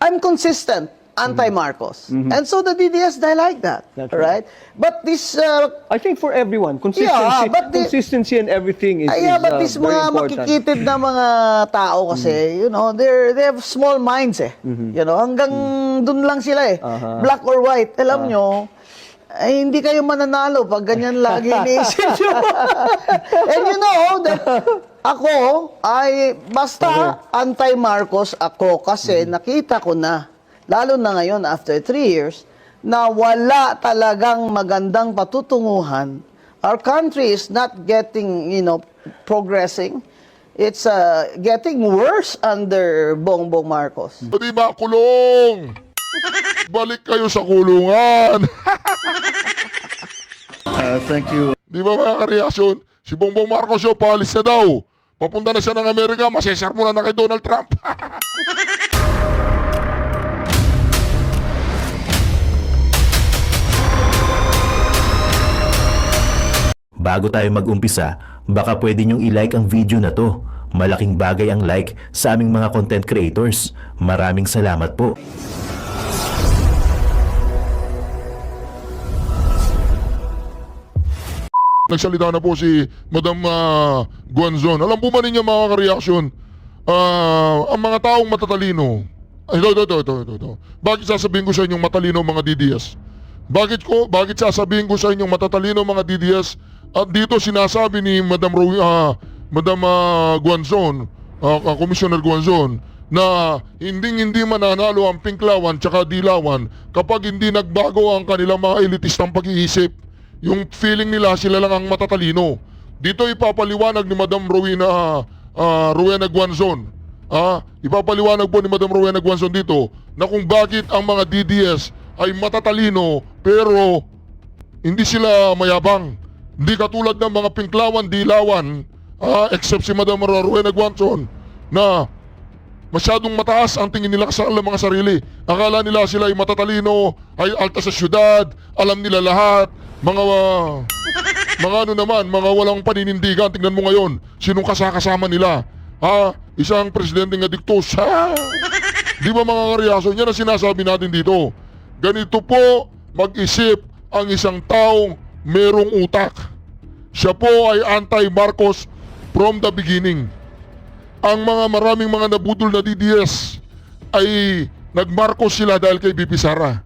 I'm consistent anti-Marcos. And so the DDS, they like that. That's right? But this... I think for everyone, consistency, Yeah, but consistency and everything is, but these very mga important. makikitid na mga tao kasi, you know, they have small minds eh. You know, hanggang dun lang sila eh. Black or white. Alam nyo, ay hindi kayo mananalo pag ganyan lagi iniisip nyo. And you know that ako ay basta anti-Marcos ako kasi nakita ko na, lalo na ngayon after 3 years, na wala talagang magandang patutunguhan. Our country is not getting, you know, progressing. It's getting worse under Bongbong Marcos. Di ba kulong? Balik kayo sa kulungan. Thank you. Di ba mga kareaksyon? Si Bongbong Marcos yung paalis na daw. Papunta na siya ng Amerika, masesar muna na kay Donald Trump. Bago tayo mag-umpisa, baka pwede nyong i-like ang video na to. Malaking bagay ang like sa aming mga content creators. Maraming salamat po. Nagsalita na po si Madam Guanzon. Alam po ba ninyo mga kareaksyon, ang mga taong matatalino, ito. Bakit sasabihin ko sa inyong matalino mga DDS? Bakit sasabihin ko sa inyong matatalino mga DDS? At dito sinasabi ni Madam Guanzon, Commissioner Guanzon, na hindi mananalo ang Pinklawan tsaka Dilawan kapag hindi nagbago ang kanilang mga elitistang pag-iisip. Yung feeling nila sila lang ang matatalino. Dito ipapaliwanag ni Madam Rowena Guanzon. Ipapaliwanag po ni Madam Rowena Guanzon dito na kung bakit ang mga DDS ay matatalino pero hindi sila mayabang. Hindi katulad ng mga Pinklawan, Dilawan, except si Madam Rowena Guanzon na masyadong mataas ang tingin nila sa mga sarili. Akala nila sila ay matatalino, ay alta sa syudad, alam nila lahat. Mga walang paninindigan. Tingnan mo ngayon, sinong kasama nila? Isang presidenteng adiktos. Di ba mga kareaksyon? Yan ang sinasabi natin dito. Ganito po mag-isip ang isang taong merong utak. Siya po ay anti-Marcos from the beginning. Ang maraming mga nabudol na DDS ay nag-Marcos sila dahil kay BP Sara.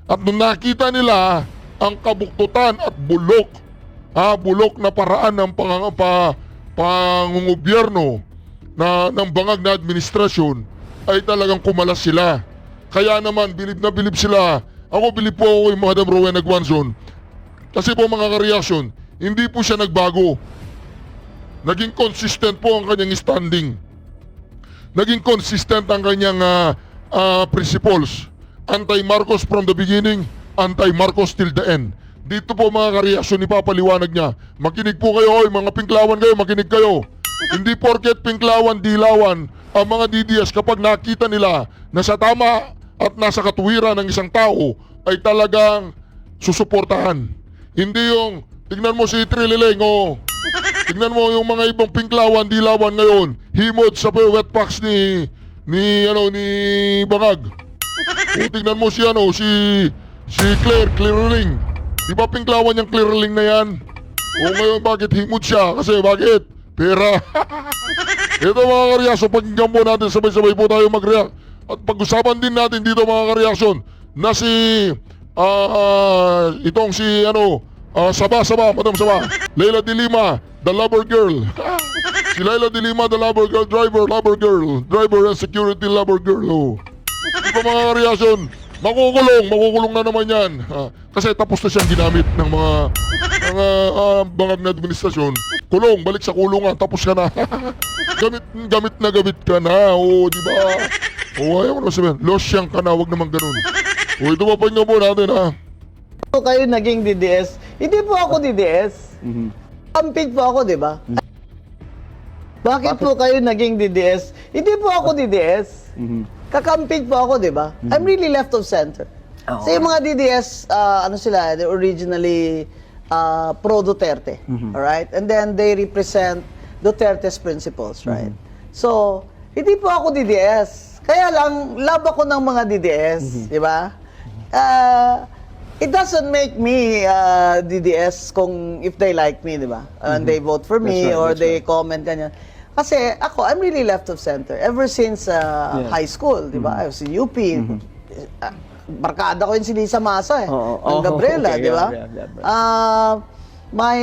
At nung nakita nila ang kabuktutan at bulok na paraan ng pangungobyerno ng bangag na administrasyon, ay talagang kumalas sila. Kaya naman bilib na bilib sila. Ako bilib po ako kay Madam Rowena Guanzon. Kasi po mga kareaksyon, hindi po siya nagbago. Naging consistent po ang kanyang standing. Naging consistent ang kanyang principles. Anti-Marcos from the beginning, anti-Marcos till the end. Dito po mga kareaksyon, ipapaliwanag niya. Makinig po kayo, mga Pinklawan kayo, makinig kayo. Hindi porket Pinklawan, Dilawan, ang mga DDS kapag nakita nila na sa tama at nasa katuwiran ng isang tao ay talagang susuportahan. Hindi yung, tignan mo si Trilileng, tignan mo yung mga ibang Pinklawan, Dilawan ngayon, himod sa wetpacks ni Bangag. Tignan mo si Clearling. Di ba Pinklawan yung Clearling na yan? Ngayon bakit himod siya? Kasi bakit? Pera. Ito mga kareaksyon, pakinggan po natin, sabay-sabay po tayo mag-react. At pag-usapan din natin dito mga kareaksyon na itong Madam Saba, Leila de Lima, the lover girl. Si Leila de Lima, the lover girl, driver and security lover girl. Ito mga kareaksyon, makukulong na naman yan. Kasi tapos na siyang ginamit ng mga bangag na administrasyon. Kulong, balik sa kulungan, tapos ka na. gamit ka na, di ba? Ayaw mo na sabihin, losyang ka na, wag naman ganun. Ito pa pa po natin, Kayo naging DDS. Hindi po ako DDS. Kampig po ako, di ba? Bakit po kayo naging DDS? Hindi po ako DDS. Kakampig po ako, di ba? I'm really left of center. So yung mga DDS, they're originally pro-Duterte. Alright? And then they represent Duterte's principles, right? So, hindi po ako DDS. Kaya lang, love ako ng mga DDS, di ba? It doesn't make me DDS kung if they like me, di ba? And they vote for me That's right, or that's they comment, ganyan. Kasi ako, I'm really left of center. Ever since high school, di ba? I was in UP. Barkada ko yung si Lisa Masa ng Gabriela, okay, di ba? yeah. My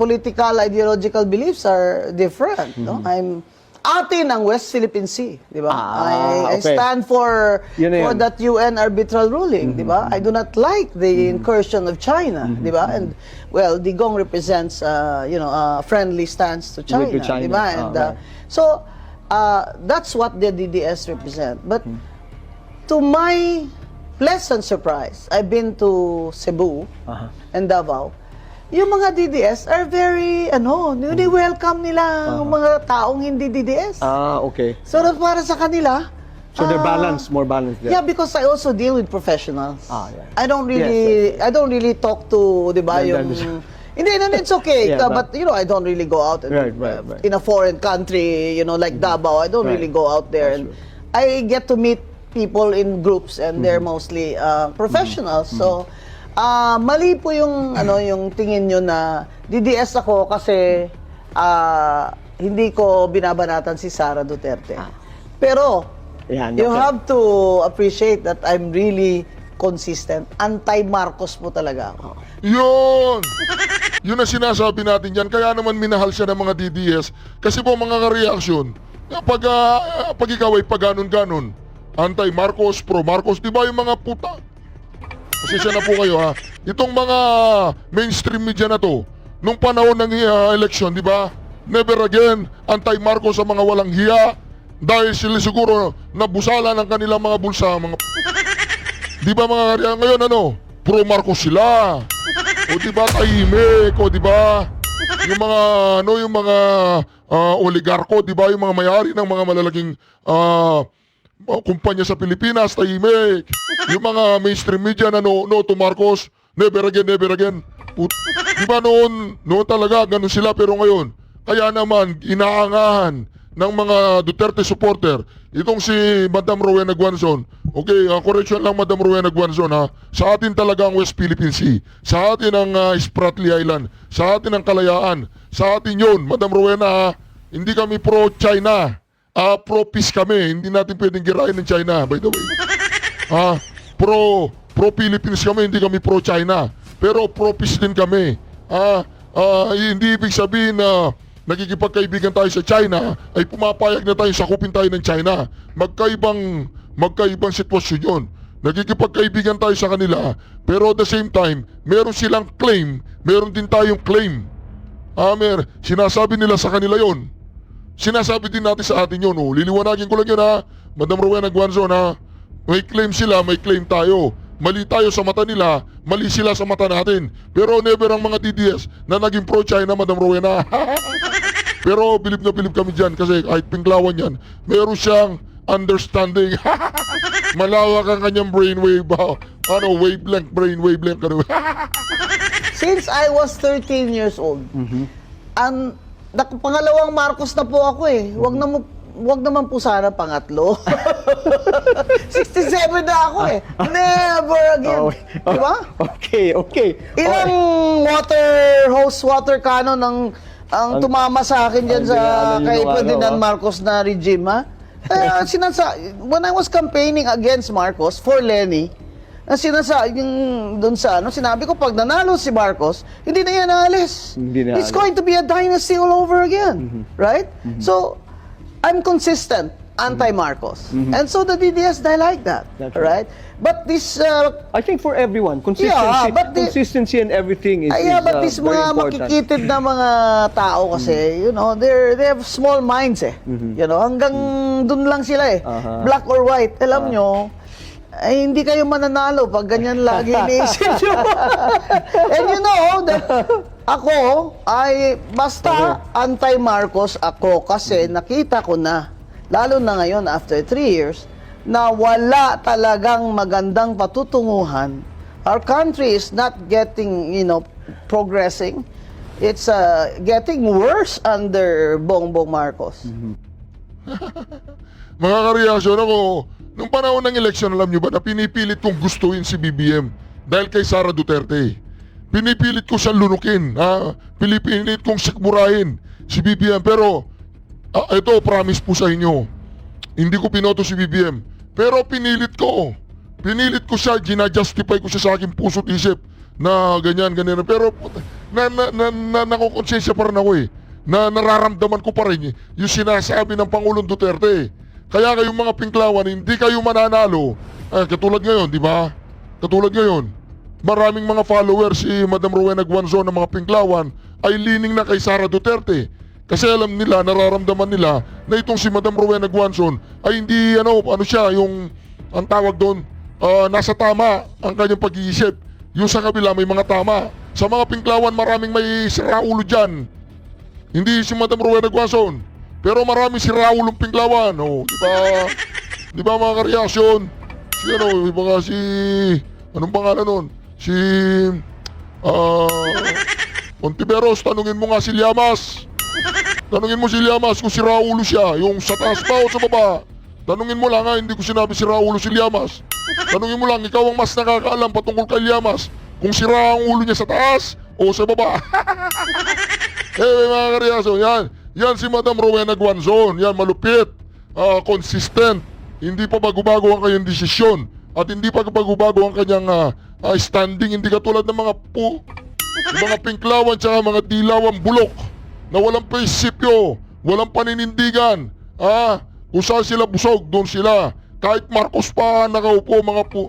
political ideological beliefs are different, no? I'm ate ng West Philippine Sea, di ba? I okay. stand for Yun na for yun. that UN arbitral ruling, di ba? I do not like the incursion of China, di ba? And well, Digong represents a friendly stance to China, With China. di ba? And Right. so that's what the DDS represent. But to my pleasant surprise, I've been to Cebu and Davao. Yung mga DDS are very, ni-welcome nila ang mga taong hindi DDS. Okay. So, para sa kanila, So they're balanced, more balanced there. yeah, because I also deal with professionals. Yeah. I don't really talk to, di ba, hindi, it's okay. Yeah, but, I don't really go out and, Right. in a foreign country, like Davao. I don't Right. really go out there. And I get to meet people in groups and they're mostly professionals. So, mali po yung yung tingin nyo na DDS ako kasi hindi ko binabanatan si Sara Duterte. Pero Yan, you okay. have to appreciate that I'm really consistent. Anti-Marcos po talaga ako. Yun! Yun ang sinasabi natin yan. Kaya naman minahal siya ng mga DDS. Kasi po mga reaksyon, pag ikaw ay pag-ganon-ganon, anti-Marcos, pro-Marcos, di ba yung mga puta? Pasensya na po kayo ha. Itong mga mainstream media na to, nung panahon ng election, di ba? Never again, anti-Marcos sa mga walang hiya. Dahil sila siguro nabusala ng kanilang mga bulsa, mga di ba mga karya? Ngayon pro-Marcos sila. O di ba tahimik? O di ba? Yung mga yung mga oligarko, di ba? Yung mga may-ari ng mga malalaking kumpanya sa Pilipinas, tahimik. Yung mga mainstream media na no to Marcos, never again, never again. Di ba noon talaga, ganun sila, pero ngayon, kaya naman, inaangahan ng mga Duterte supporter, itong si Madam Rowena Guanzon. Okay, correction lang Madam Rowena Guanzon ha. Sa atin talaga ang West Philippine Sea. Sa atin ang Spratly Island. Sa atin ang Kalayaan. Sa atin yun, Madam Rowena ha. Hindi kami pro-China. Pro-peace kami. Hindi natin pwedeng girain ng China, by the way. Pro-Philippines kami, hindi kami pro-China. Pero pro-peace din kami. Hindi ibig sabihin na nakikipagkaibigan tayo sa China ay pumapayag na tayo sakupin tayo ng China. Magkaibang sitwasyon yun. Nakikipagkaibigan tayo sa kanila, pero at the same time, meron silang claim, meron din tayong claim. Sinasabi nila sa kanila yon. Sinasabi din natin sa atin yun. Liliwanagin ko lang yun ha. Madam Rowena Guanzon ha. May claim sila, may claim tayo. Mali tayo sa mata nila, mali sila sa mata natin. Pero never ang mga DDS na naging pro-China, Madam Rowena. Pero bilib na bilib kami dyan kasi kahit pinglawan yan, meron siyang understanding. Malawak ang kanyang brainwave. Wavelength, brainwavelength. Since I was 13 years old, pangalawang Marcos na po ako eh. Wag naman po sana pangatlo. 67 na ako eh. Never again. Diba? Okay. Ilang water cannon ang tumama sa akin dyan sa kay Ferdinand Marcos na regime, ha? When I was campaigning against Marcos for Lenny, sinabi ko pag nanalo si Marcos, hindi na yan aalis. It's going to be a dynasty all over again. Right? So, I'm consistent anti-Marcos. Mm-hmm. And so the DDS, they like that. That's right? But this... I think for everyone, consistency, Yeah, but consistency and everything is, but these very mga important. makikitid na mga tao kasi, they have small minds eh. Hanggang dun lang sila eh. Black or white. Alam nyo, ay hindi kayo mananalo pag ganyan lagi iniisip nyo. And you know that ako ay basta anti-Marcos ako kasi nakita ko na, lalo na ngayon after 3 years, na wala talagang magandang patutunguhan. Our country is not getting, progressing. It's getting worse under Bongbong Marcos. Mga kareaksyon ako, nung panahon ng eleksyon, alam nyo ba na pinipilit kong gustuin si BBM dahil kay Sara Duterte. Pinipilit ko siyang lunukin, pinipilit kong sikmurahin si BBM. Pero, ito, promise po sa inyo, hindi ko pinoto si BBM. Pero pinilit ko siya, ginajustify ko siya sa aking puso't isip na ganyan. Pero nakukonsensya pa rin ako na nararamdaman ko pa rin yung sinasabi ng Pangulong Duterte. Kaya kayong mga pinklawan, hindi kayo mananalo. Katulad ngayon, di ba? Katulad ngayon, maraming mga followers si Madam Rowena Guanzon ng mga pinklawan ay leaning na kay Sara Duterte. Kasi alam nila, nararamdaman nila na itong si Madam Rowena Guanzon ay hindi, ano siya, yung, ang tawag doon, nasa tama ang kanyang pag-iisip. Yung sa kabila may mga tama. Sa mga pinklawan, maraming may siraulo dyan. Hindi si Madam Rowena Guanzon, pero maraming siraulong pinklawan. Di ba mga kareaksyon? Anong pangalan nun? Si Ontiveros, tanungin mo nga si Llamas. Tanungin mo si Llamas kung si Raulo siya, yung sa taas pa o sa baba. Tanungin mo lang hindi ko sinabi si Raulo si Llamas. Tanungin mo lang, ikaw ang mas nakakaalam patungkol kay Llamas kung sira ang ulo niya sa taas o sa baba. Mga kareaso, yan si Madam Rowena Guanzon, yan malupit, consistent, hindi pa bago-bago ang kanyang desisyon at hindi pa bago-bago ang kanyang standing, hindi katulad ng mga pinklawan tsaka mga dilawang bulok na walang prinsipyo, walang paninindigan. Kung saan sila busog, doon sila. Kahit Marcos pa nakaupo, mga po.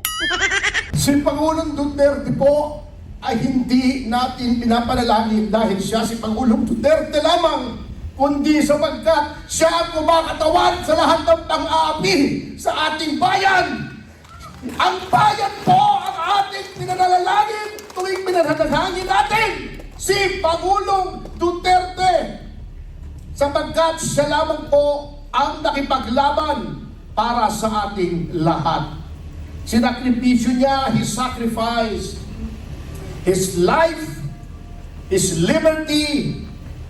Si Pangulong Duterte po ay hindi natin pinapanalangin dahil siya si Pangulong Duterte lamang, kundi sapagkat siya ang kumakatawan sa lahat ng pang-aapi sa ating bayan. Ang bayan po ang ating pinanalalangin tuwing pinanalangin natin si Pangulong Duterte, sapagkat siya lamang po ang nakipaglaban para sa ating lahat. Sinakripisyo niya, He sacrificed His life, His liberty,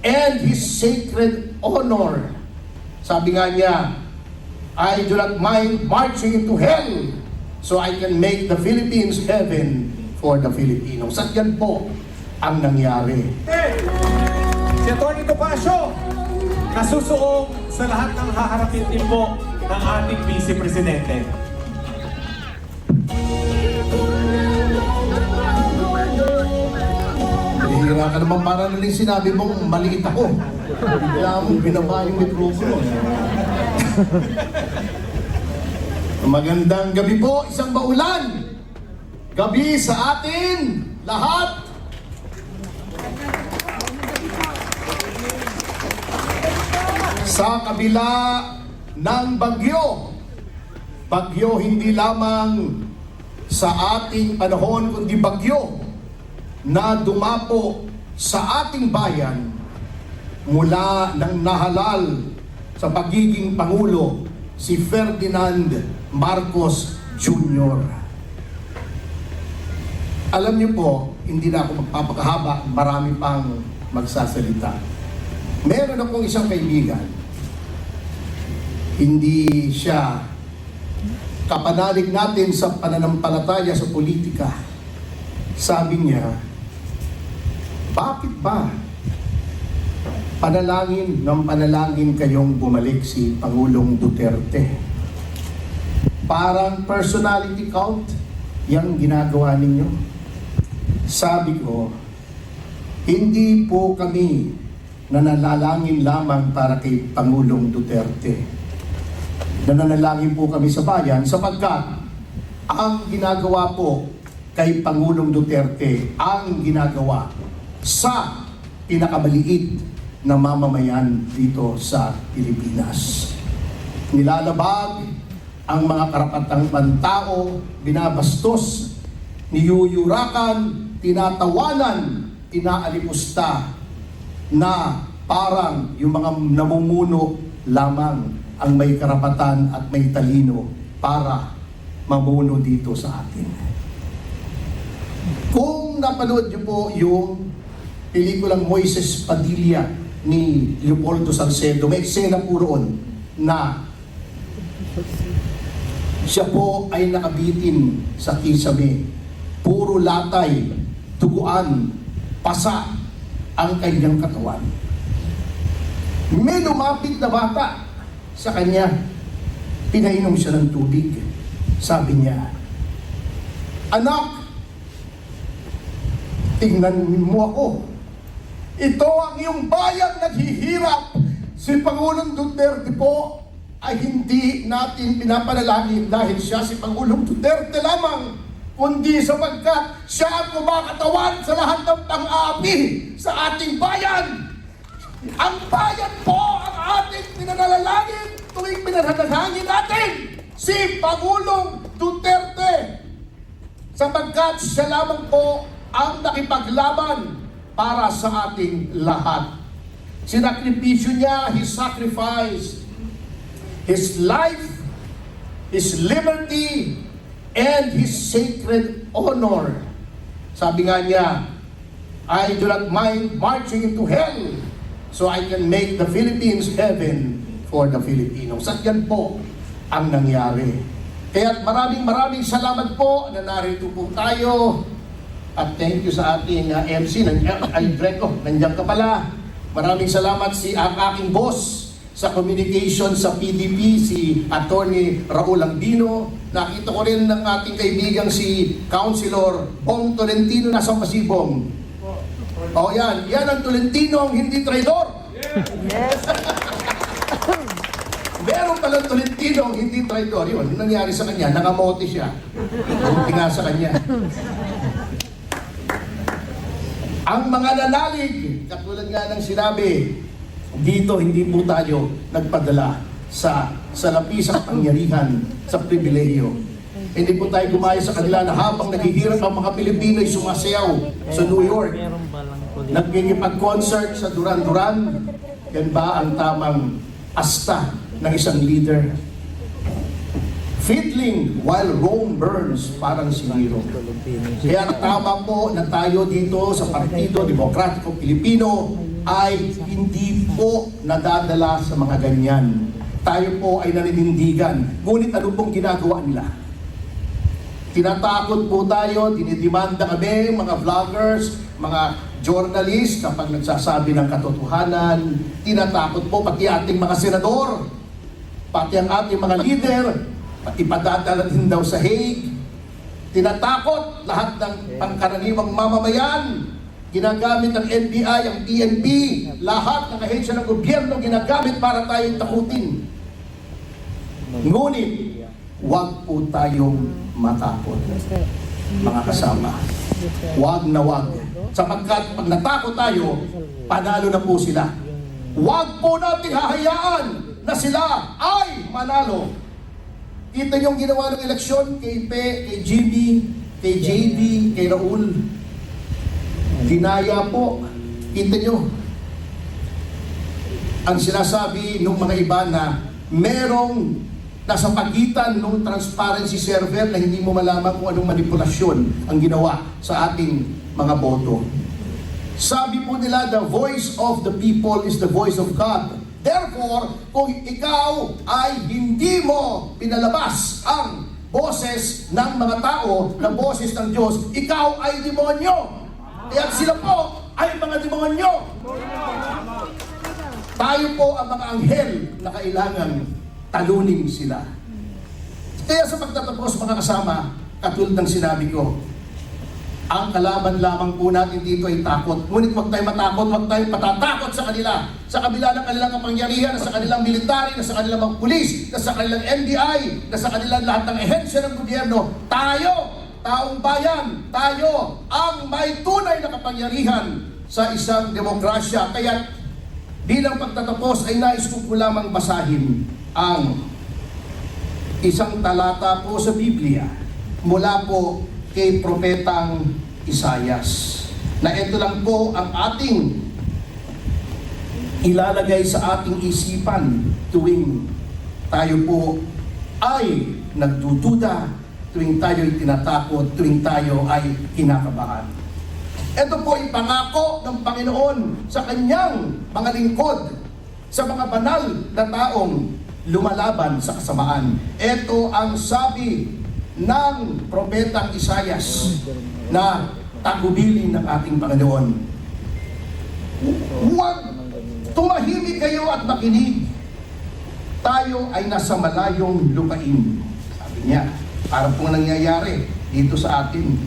and His sacred honor. Sabi nga niya, I do not mind marching into hell so I can make the Philippines heaven for the Filipinos. At yan po ang nangyari. Si Atty. Topacio, nasusuong sa lahat ng haharapin din po ng ating Vice Presidente. Hihira ka naman para naling sinabi mong maliit ako. Kailangan mong binaba yung mikrofono. Magandang gabi po, isang maulan. Gabi sa atin, lahat. Sa kabila ng bagyo hindi lamang sa ating panahon, kundi bagyo na dumapo sa ating bayan mula nang nahalal sa pagiging Pangulo si Ferdinand Marcos Jr. Alam niyo po, hindi na ako magpapakahaba, marami pang magsasalita. Meron akong isang kaibigan, hindi siya kapanalig natin sa pananampalataya sa politika. Sabi niya, bakit ba panalangin kayong bumalik si Pangulong Duterte? Parang personality cult yung ginagawa ninyo. Sabi ko, hindi po kami nananalangin lamang para kay Pangulong Duterte. Nananalangin po kami sa bayan sapagkat ang ginagawa po kay Pangulong Duterte ang ginagawa sa pinakamaliit na mamamayan dito sa Pilipinas. Nilalabag ang mga karapatang pantao, binabastos, niyuyurakan, tinatawanan, inaalipusta na parang yung mga namumuno lamang ang may karapatan at may talino para mamuno dito sa atin. Kung napanood niyo po yung pelikulang Moises Padilla ni Leopoldo Salcedo, may eksena po roon na Siya po ay nakabitin sa kisame. Puro latay, duguan, pasa ang kanyang katawan. May lumapit na bata sa kanya. Pinainom siya ng tubig. Sabi niya, "Anak, tingnan mo ako. Ito ang iyong bayang naghihirap. Si Pangulong Duterte po ay hindi natin pinapanalangin dahil siya si Pangulong Duterte lamang, kundi sapagkat siya ang kumakatawan sa lahat ng pang-aapi sa ating bayan. Ang bayan po ang ating pinanalalangin tuwing pinanalangin natin si Pangulong Duterte, sapagkat siya lamang po ang nakipaglaban para sa ating lahat. Sinakripisyo niya, He sacrificed His life, His liberty, and His sacred honor. Sabi nga niya, "I do not mind marching into hell so I can make the Philippines heaven for the Filipinos." At yan po ang nangyari. Kaya maraming salamat po na narito po tayo. At thank you sa ating MC, Greco, nandiyan ka pala. Maraming salamat ang aking boss sa communication sa PDP, si Attorney Raul Ambino. Nakita ko rin ng ating kaibigang si Councilor Bong Tolentino nasa Masibong. O yan ang Tolentino ang hindi traidor. Yes. Meron palang Tolentino ang hindi traidor. Yun, nangyari sa kanya, nakamote siya. Buti nga sa kanya. Ang mga nanalig, katulad nga ng sinabi, dito hindi po tayo nagpadala sa lapisang pangyarihan, sa pribilehiyo. Hindi po tayo gumaya sa kanila na habang naghihirap ang mga Pilipino ay sumasayaw sa New York. Nagkikipag-concert sa Duran-Duran. Yan ba ang tamang asta ng isang leader? Fiddling while Rome burns, parang si Nero. Kaya tama po na tayo dito sa Partido Demokratiko Pilipino ay hindi po nadadala sa mga ganyan. Tayo po ay naninindigan. Ngunit ano pong ginagawa nila? Tinatakot po tayo, dinidimanda kami, mga vloggers, mga journalist, kapag nagsasabi ng katotohanan. Tinatakot po pati ating mga senador, pati ang ating mga leader, pati padadala din daw sa Hague. Tinatakot lahat ng pangkaraniwang mamamayan. Ginagamit ng NBI, ang PNP, lahat ng ahensya ng gobyerno ginagamit para tayong takutin. Ngunit, huwag po tayong matakot, mga kasama. Huwag na huwag. Sapagkat pag natakot tayo, panalo na po sila. Huwag po natin hahayaan na sila ay manalo. Kita nyo yung ginawa ng eleksyon kay Pe, kay Jimmy, kay JB, kay Raul. Dinaya po. Kita nyo. Ang sinasabi ng mga iba na merong nasa pagitan ng transparency server na hindi mo malaman kung anong manipulasyon ang ginawa sa ating mga boto. Sabi po nila, the voice of the people is the voice of God. Therefore, kung ikaw ay hindi mo pinalabas ang boses ng mga tao, ng boses ng Diyos, ikaw ay demonyo. Kaya sila po ay mga demonyo. Tayo po ang mga anghel na kailangan talunin sila. Kaya sa pagtatapos, mga kasama, katulad ng sinabi ko, ang kalaban lamang po natin dito ay takot. Ngunit huwag tayo matakot, huwag tayo patatakot sa kanila. Sa kabila ng kanilang kapangyarihan, sa kanilang military, sa kanilang mga pulis, sa kanilang NBI, sa kanilang lahat ng ehensya ng gobyerno, tayo, taong bayan, tayo ang may tunay na kapangyarihan sa isang demokrasya. Kaya bilang pagtatapos ay nais ko po lamang basahin ang isang talata po sa Biblia mula po kay Propetang Isayas, na ito lang po ang ating ilalagay sa ating isipan tuwing tayo po ay nagdududa, tuwing tayo ay tinatakot, tuwing tayo ay kinakabahan. Ito po ay pangako ng Panginoon sa kanyang mga lingkod, sa mga banal na taong lumalaban sa kasamaan. Ito ang sabi ng propetang Isayas na tagubilin ng ating Panginoon. Huwag tumahimik kayo at makinig. Tayo ay nasa malayong lupain. Sabi niya, parang pong nangyayari dito sa atin.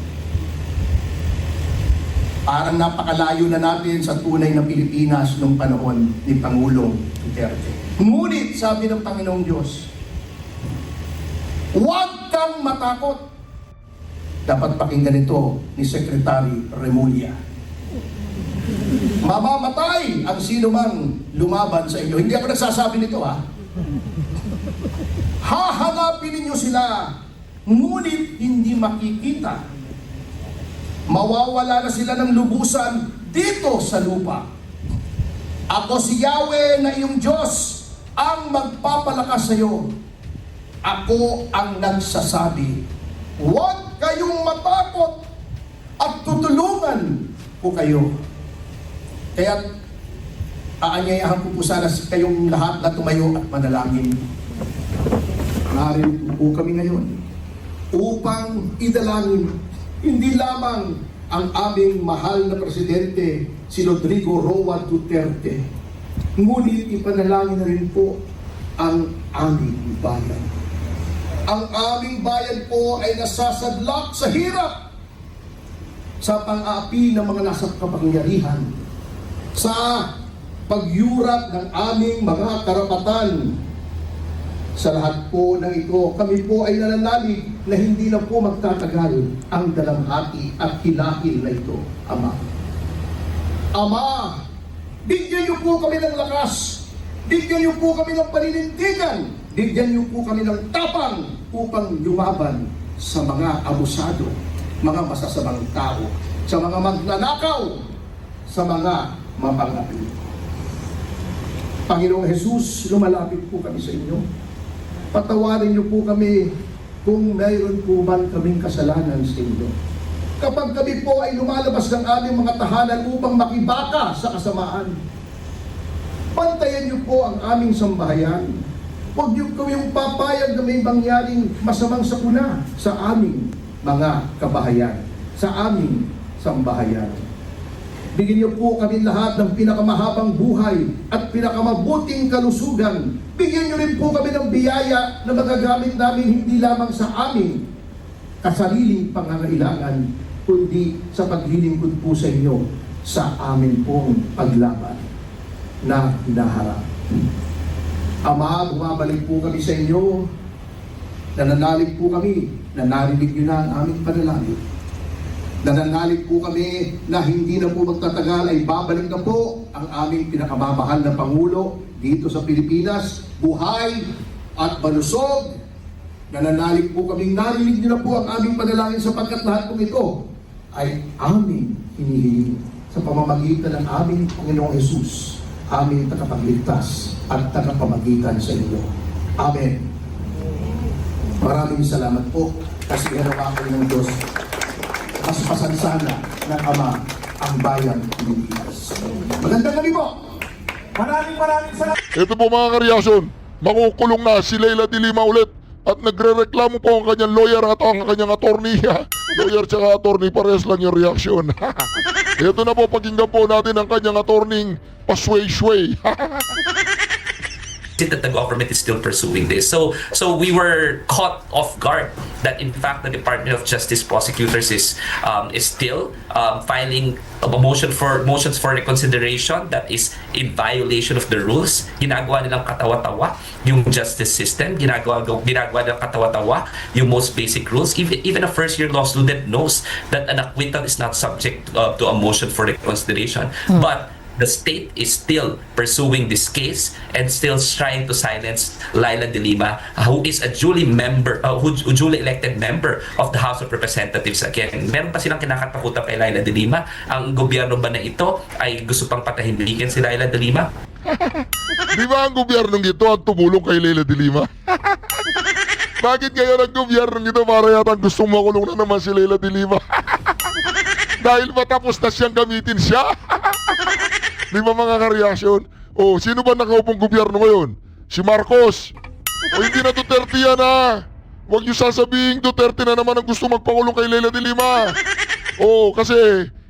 Parang napakalayo na natin sa tunay na Pilipinas noong panahon ni Pangulong Duterte. Ngunit, sabi ng Panginoong Diyos, huwag kang matakot. Dapat pakinggan ito ni Secretary Remulla. Mamamatay ang sino mang lumaban sa inyo. Hindi ako nagsasabi nito, ha? Hahanapin ninyo sila, ngunit hindi makikita. Mawawala na sila ng lubusan dito sa lupa. Ako si Yahweh na iyong Diyos ang magpapalakas sa iyo. Ako ang nagsasabi, huwag kayong matakot at tutulungan ko kayo. Kaya aanyayahan ko po sana kayong lahat na tumayo at manalangin. Narito po kami ngayon upang idalangin hindi lamang ang aming mahal na presidente, si Rodrigo Roa Duterte, ngunit ipanalangin na rin po ang aming bayan. Ang aming bayan po ay nasasadlak sa hirap, sa pang-aapi ng mga nasa kapangyarihan, sa pagyurak ng aming mga karapatan. Sa lahat po ng ito, kami po ay nananalig na hindi na po magtatagal ang dalamhati at hilahil na ito, Ama. Ama, bigyan niyo po kami ng lakas, bigyan niyo po kami ng paninindigan, bigyan niyo po kami ng tapang upang lumaban sa mga abusado, mga masasamang tao, sa mga magnanakaw, sa mga mapangapi. Panginoong Jesus, lumalapit po kami sa inyo. Patawarin niyo po kami kung mayroon po man kaming kasalanan sa inyo. Kapag kami po ay lumalabas ng aming mga tahanan upang makibaka sa kasamaan, bantayan niyo po ang aming sambahayan. Huwag niyo kaming papayag na may mangyaring masamang sakuna sa aming mga kabahayan, sa aming sambahayan. Bigyan niyo po kami lahat ng pinakamahabang buhay at pinakamabuting kalusugan. Bigyan niyo rin po kami ng biyaya na magagamit namin hindi lamang sa aming kasariling pangangailangan, kundi sa paglilingkod po sa inyo sa amin pong paglaban na hinaharap. Ama, bumabalik po kami sa inyo, nananalig po kami, na narinig niyo na ang aming panalangin. Nananalig po kami na hindi na po magtatagal ay babalik na po ang aming pinakamamahal na Pangulo dito sa Pilipinas, buhay at malusog. Nananalig po kami, narinig niyo na po ang aming panalangin sapagkat lahat po ito ay aming hinihiling sa pamamagitan ng aming Panginoong Jesus, aming tagapagligtas at tagapamagitan sa inyo. Amen. Maraming salamat po kasi ginawa ko ng Diyos mas pasansana ng Ama ang bayang Pilipinas. Magandang gabi po! Maraming salamat. Ito po mga kareaksyon, makukulong na si Leila de Lima ulit at nagre-reklamo po ang kanyang lawyer at ang kanyang attorney. Lawyer tsaka attorney, parehas lang yung reaksyon. Ito na po, pakinggan po natin ang kanyang attorney pasway-sway. That the government is still pursuing this. So we were caught off guard that in fact the Department of Justice prosecutors is still filing motions for reconsideration that is in violation of the rules. Ginagawa nilang katawa-tawa yung justice system. Ginagawa nilang katawa-tawa yung most basic rules. Even a first-year law student knows that an acquittal is not subject to a motion for reconsideration. But the state is still pursuing this case and still trying to silence Leila de Lima, who is a duly elected member of the House of Representatives. Again, meron pa silang kinakatakutan kay Leila de Lima. Ang gobyerno ba na ito ay gusto pang patahimbikin si Leila de Lima? Di ba ang gobyernong ito ang tumulong kay Leila de Lima? Bakit ngayon ang gobyernong ito para yata gustong makulong na naman si Leila de Lima? Dahil matapos na siyang gamitin siya. Di ba mga kareaksyon? O, sino ba nakaupong gobyerno ngayon? Si Marcos. O hindi na Duterte yan ha. Huwag niyo sasabihin Duterte na naman ang gusto magpakulong kay Leila de Lima. Oo, kasi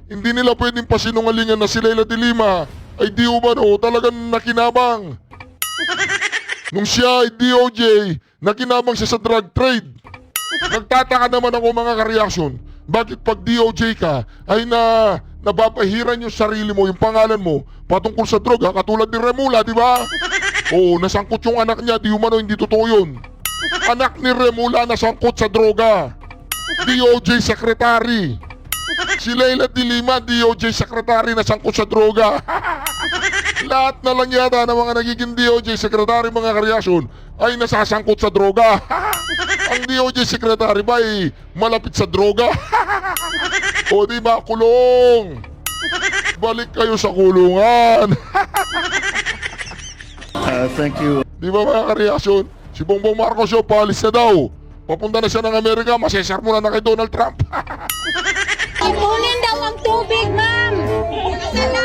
hindi nila pwedeng pasinungalingan na si Leila de Lima ay di umano talagang nakinabang. Nung siya ay DOJ, nakinabang siya sa drug trade. Nagtataka naman ako mga ka-reaction. Bakit pag DOJ ka ay nababahiran yung sarili mo, yung pangalan mo patungkol sa droga katulad ni Remula, di ba? Oo, nasangkot yung anak niya, di umano hindi totoo yun. Anak ni Remula nasangkot sa droga. DOJ secretary. Si Leila de Lima, DOJ secretary nasangkot sa droga. Lahat na lang yata ng mga nagiging DOJ secretary mga kareaksyon ay nasasangkot sa droga. Ang DOJ secretary ba ay malapit sa droga? O di ba, kulong? Balik kayo sa kulungan. Thank you. Di ba mga kareaksyon? Si Bongbong Marcos yung paalis na daw. Papunta na siya ng Amerika, masesar muna na kay Donald Trump. Ipunin daw ang tubig, ma'am.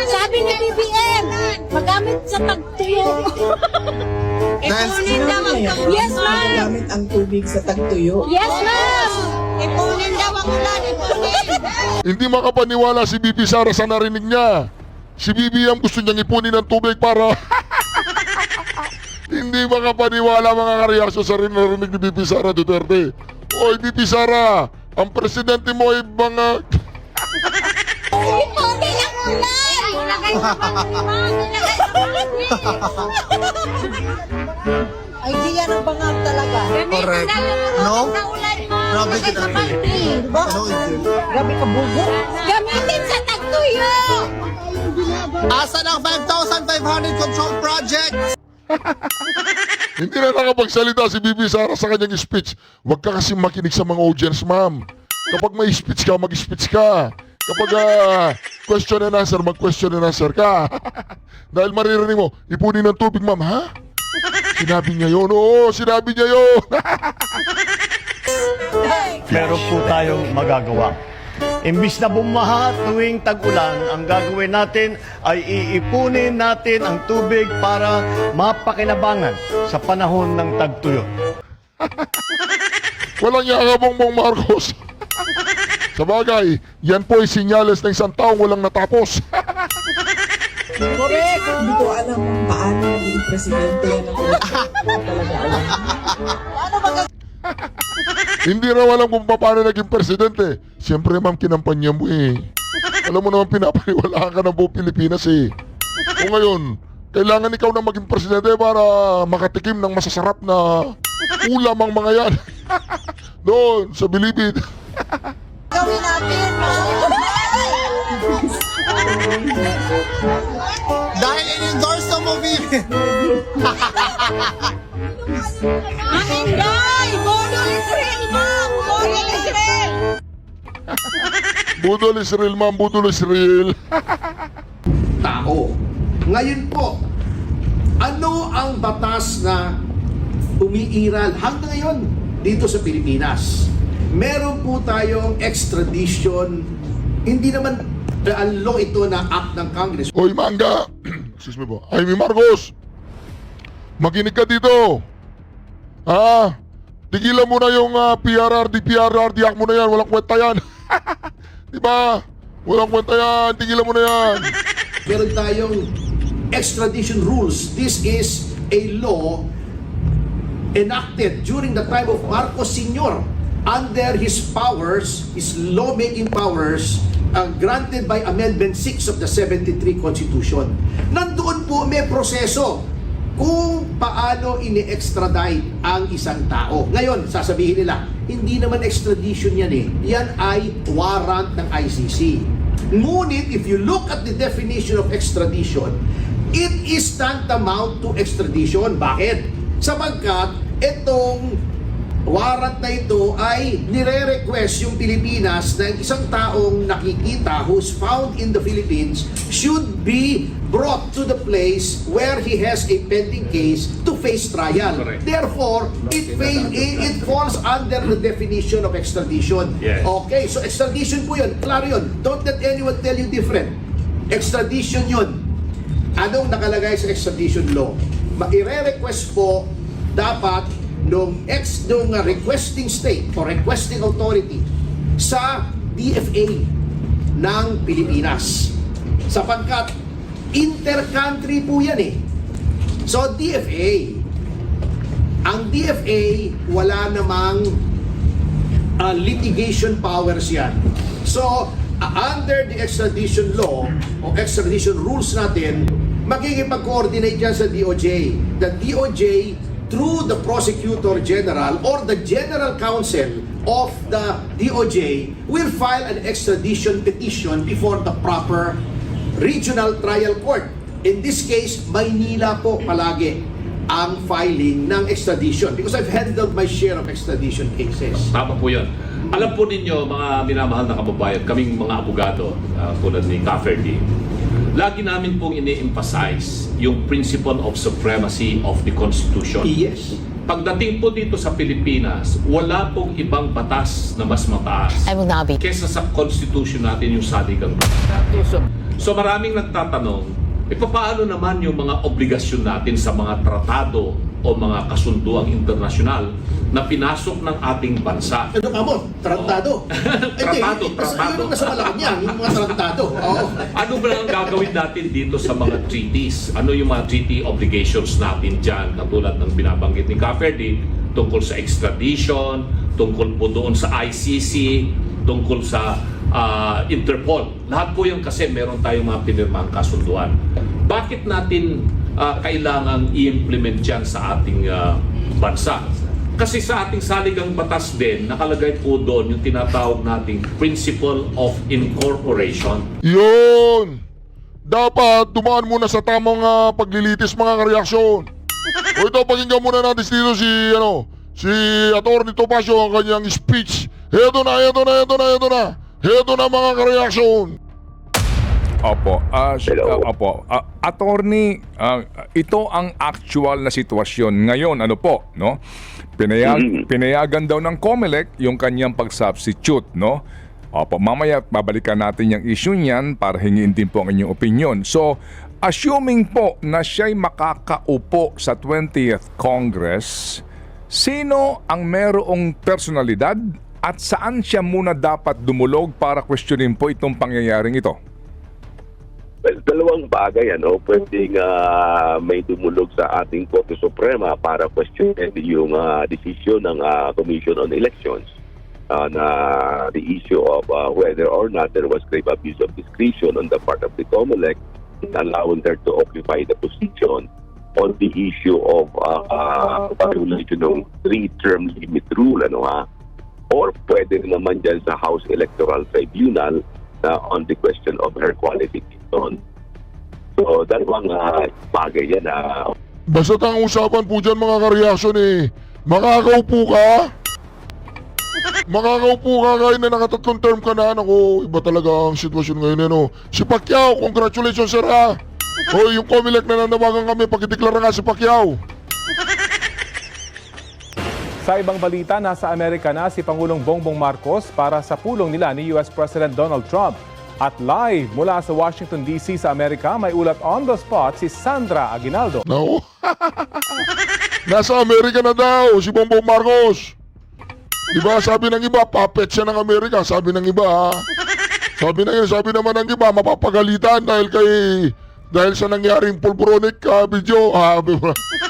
Sabi ni BBM, magamit sa tagtuyo. Ipunin daw ang tubig. Yes, ma'am. Gamit ang tubig sa tagtuyo. Yes, ma'am. Ipunin daw ang ulan. Ipunin. Hindi makapaniwala si BP Sara sa narinig niya. Si BBM gusto niyang ipunin ng tubig para... Hindi makapaniwala mga kareaksyon sa narinig ni BP Sara Duterte. Oy BP Sara, ang presidente mo ay mga... Ipunin ang ulan. Ilagay sa panglimang. Ilagay sa panglimang. Ay, di yan ang bangag talaga. Correct. No? Sa ulan mo. Grabe Ilagay ka sa pangli. Diba? Grabe ka bugo. Gamitin sa tagtuyo. Asa ng 5,500 control projects? Hindi na nakapagsalita si BP Sara sa kanyang speech. Huwag ka kasi makinig sa mga audience, ma'am. Kapag may speech ka, mag-speech ka. Kapag question and answer, mag-question and answer ka. Dahil maririnig mo, ipunin ng tubig, ma'am, ha? Sinabi niya yun, oo, sinabi niya yun. Meron po tayong magagawa. Imbis na bumaha tuwing tag-ulan, ang gagawin natin ay iipunin natin ang tubig para mapakinabangan sa panahon ng tagtuyo. Walang yaka Bongbong Marcos. Sa bagay, yan po ay sinyales ng isang taong walang natapos. Correct. Hindi ko alam kung paano naging presidente yan ang talaga alam. Paano ba Hindi raw alam kung paano naging presidente. Siyempre ma'am, kinampanya mo eh. Alam mo naman pinapaniwalaan ka ng buong Pilipinas eh. O ngayon, kailangan ikaw na maging presidente para makatikim ng masasarap na ulam ang mga yan. Doon, sa Bilibid. gawin natin? Dahil in-endorse ng movie. Ang Inday! Bodo Israel, ma'am! Bodo Israel! Budol Israel ma'am, budol Israel. Tao. Ngayon po, ano ang batas na umiiral hanggang ngayon dito sa Pilipinas? Meron po tayong extradition, hindi naman law ito na act ng Congress. Hoy Mangga. Excuse me po. Ay, Marcos. Makinig ka dito. Tigilan mo na yung PRRD, diyak mo na yan. Walang kwenta yan. Diba? Walang kwenta yan. Tigilan mo na yan. Meron tayong extradition rules. This is a law enacted during the time of Marcos Sr. under his powers, his lawmaking powers, granted by Amendment 6 of the 73 Constitution. Nandoon po may proseso kung paano ini-extradite ang isang tao. Ngayon, sasabihin nila, hindi naman extradition yan eh. Yan ay warrant ng ICC. Ngunit, if you look at the definition of extradition, it is tantamount to extradition. Bakit? Sapagkat itong warrant na ito ay nire-request yung Pilipinas na isang taong nakikita who's found in the Philippines should be brought to the place where he has a pending case to face trial. Correct. Therefore, it falls under the definition of extradition. Yes. Okay, so extradition po yun. Klaro yun. Don't let anyone tell you different. Extradition yun. Anong nakalagay sa extradition law? i-request po dapat nung requesting state o requesting authority sa DFA ng Pilipinas. Sapagkat inter-country po yan eh. So DFA, ang DFA wala namang litigation powers yan. So under the extradition law o extradition rules natin, makikipag-coordinate yan sa DOJ. The DOJ through the Prosecutor General or the General Counsel of the DOJ will file an extradition petition before the proper regional trial court. In this case, Maynila po palagi ang filing ng extradition because I've handled my share of extradition cases. Tama po yun. Alam po ninyo, mga minamahal na kababayan, kaming mga abogado, tulad ni Cafferty, lagi namin pong ini-emphasize yung principle of supremacy of the Constitution. Yes. Pagdating po dito sa Pilipinas, wala pong ibang batas na mas mataas kesa sa Constitution natin, yung saligang batas. So maraming nagtatanong, paano naman yung mga obligasyon natin sa mga tratado o mga kasunduang internasyonal na pinasok ng ating bansa? Ano ka mo? Tratado? Tratado. Yun nasa Malacanang, yung mga tratado. Oo. Ano ba ang gagawin natin dito sa mga treaties? Ano yung mga treaty obligations natin dyan? Katulad ng binabanggit ni Cafferty, tungkol sa extradition, tungkol po doon sa ICC, tungkol sa Interpol. Lahat po yung kasi meron tayong mga pinirmang kasunduan. Bakit natin kailangang i-implement yan sa ating bansa? Kasi sa ating saligang batas din, nakalagay po doon yung tinatawag nating principle of incorporation. Yun! Dapat dumaan muna sa tamang paglilitis mga kareaksyon. O ito, pakinggan muna natin dito si Atty. Topacio ang kanyang speech. Heto na mga kareaksyon. Opo, attorney, ito ang actual na sitwasyon ngayon, no? Pinayagan daw ng COMELEC yung kanyang pag-substitute, no? Opo, mamaya babalikan natin yung issue niyan para hingin din po ang inyong opinion. So, assuming po na siya'y makakaupo sa 20th Congress, sino ang merong personalidad at saan siya muna dapat dumulog para questionin po itong pangyayaring ito? Well, dalawang bagay, pwedeng may dumulog sa ating Korte Suprema para questionin yung decision ng Commission on Elections na the issue of whether or not there was grave abuse of discretion on the part of the COMELEC in allowing her to occupy the position on the issue of violation ng 3-term limit rule, or pwede naman dyan sa House Electoral Tribunal on the question of her qualification. So, dalawang bagay yan. Basta't ang usapan po dyan mga kareaksyon makakaupo ka? Makakaupo ka kahit na nakatatlong term ka na. Ako, iba talaga ang sitwasyon ngayon. Si Pacquiao, congratulations sir ha. O yung COMELEC na nanawagan kami, pakideklara nga si Pacquiao. Sa ibang balita, nasa Amerika na si Pangulong Bongbong Marcos para sa pulong nila ni US President Donald Trump. At live mula sa Washington DC sa Amerika, may ulat on the spot si Sandra Aguinaldo. No. Nasa Amerika na daw si Bongbong Marcos. Diba sabi ng iba, puppet siya ng Amerika. Sabi ng iba sabi naman ng iba, mapapagalitan dahil sa nangyaring pulburonic video,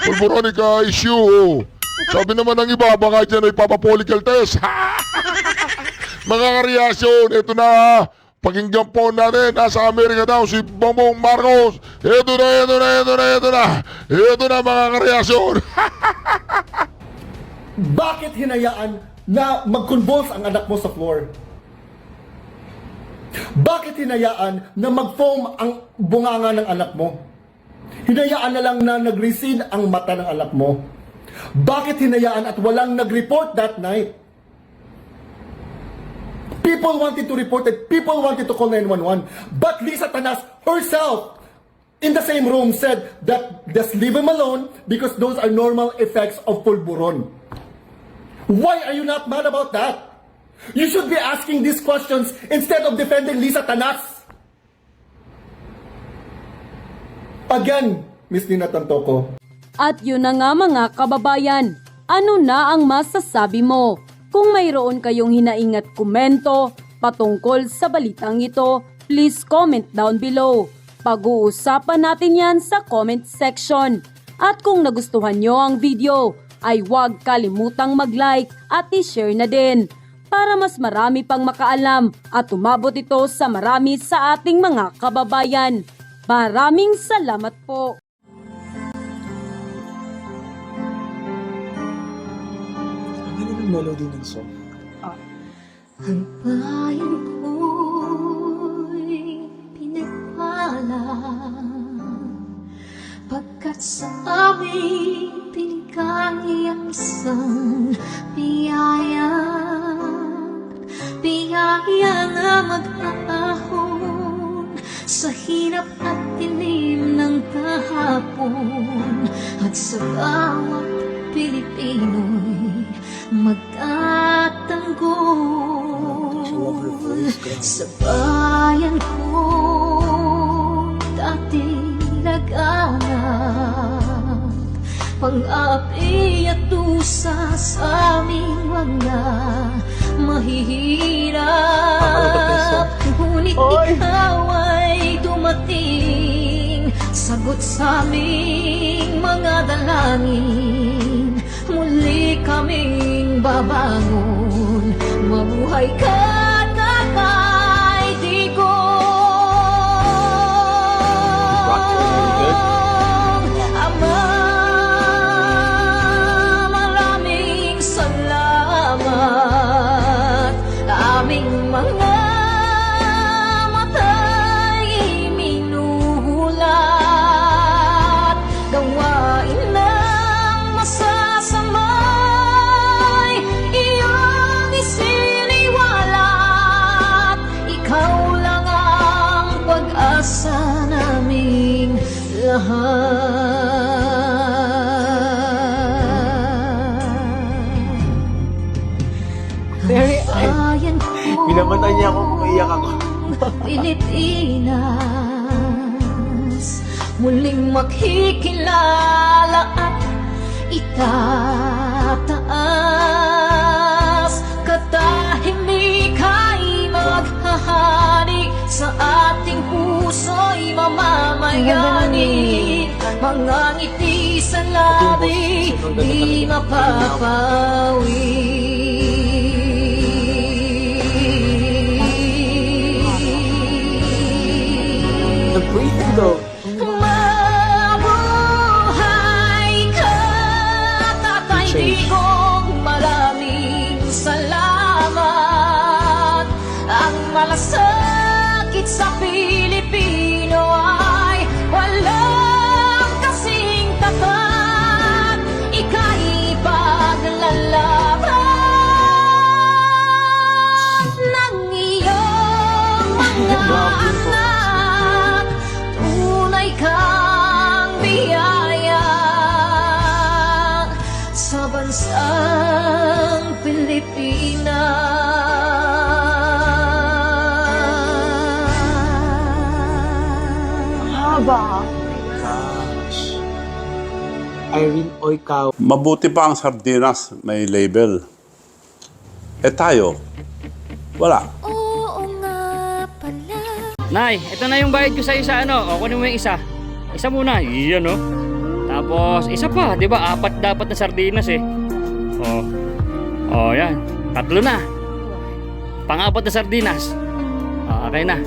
pulburonic issue. Sabi naman ng iba, baka dyan ay papapolical test. Mga kareaksyon, ito na. Pakinggan po natin, nasa Amerika daw si Bongbong Marcos. Ito na mga kareaksyon. Bakit hinayaan na mag-convulse ang anak mo sa floor? Bakit hinayaan na mag-foam ang bunganga ng anak mo? Hinayaan na lang na nag-recede ang mata ng anak mo? Bakit hinayaan at walang nag-report that night? People wanted to report it. People wanted to call 911. But Lisa Tanas herself in the same room said that just leave him alone because those are normal effects of pulburon. Why are you not mad about that? You should be asking these questions instead of defending Lisa Tanas. Again, Miss Nina Tantoco, At yun na nga mga kababayan, ano na ang masasabi mo? Kung mayroon kayong hinaing at komento patungkol sa balitang ito, please comment down below. Pag-uusapan natin yan sa comment section. At kung nagustuhan nyo ang video, ay huwag kalimutang mag-like at i-share na din para mas marami pang makaalam at umabot ito sa marami sa ating mga kababayan. Maraming salamat po. Melody ng song. Ang bayan ko'y pinagpala pagkat sa amin pinigay ang isang biyaya. Biyaya nga mag-ahon sa hirap at dilim ng kahapon at sa bawat Pilipino'y magtatanggol sa bayan ko dati laganap pang-api at tusa sa aming mga mahihirap. Ngunit ikaw ay dumating, sagot sa aming mga dalangin. Muli kaming babangon, mabuhay ka Tatay Digong. Ama, maraming salamat. Aming mga mata'y minuhulat, gawain ng masasamay iyong isiniwalat. Ikaw lang ang pag-asa naming lahat. Minamatay niya ako kung iyak ako. Pilipinas, muling makikilala at itataas. Katahimik ay maghahari sa ating puso'y mamamayani. Mga ngiti sa labi di mapapawi. Breathing though. Mabuhay ka, Tatay Digong, maraming salamat. Ang malasakit sa Pilipino ay walang kasing tapat. Ika'y paglalaban ng iyong mga anak. Tunay kang biyaya sa bansang Pilipinas. Haba. Gosh. Irene Oikaw. Mabuti pa ang sardinas, may label. Eh tayo, wala. Nay, ito na yung bayad ko sa isa, ano? O, kunin mo yung isa. Isa muna, yan, no? Tapos, isa pa, di ba? 4 dapat na sardinas, eh. O, yan. 3 na. Pang-4 na sardinas. O, okay na.